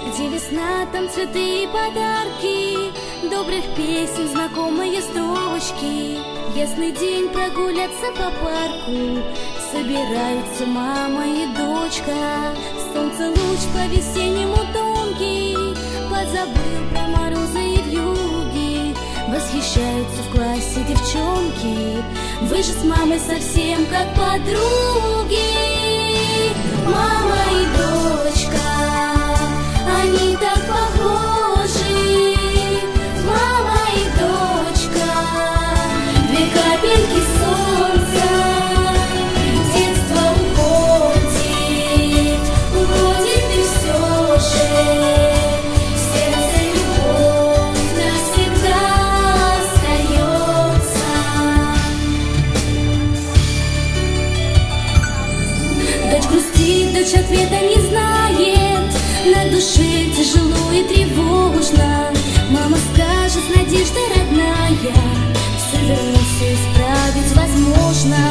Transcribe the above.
Где весна, там цветы и подарки, добрых песен, знакомые строчки. Ясный день прогуляться по парку, собираются мама и дочка. Солнце луч по-весеннему тонкий, подзабыл про морозы и вьюги. Восхищаются в классе девчонки, вы же с мамой совсем как подруги. Мама и дочка, они так похожи. Мама и дочка, две капельки солнца. Детство уходит, уходит и все же в сердце любовь навсегда остается. Дочь грустит, дочь ответа не знает, на душе тяжело и тревожно. Мама скажет с надеждой, родная, все вернуться, исправить возможно.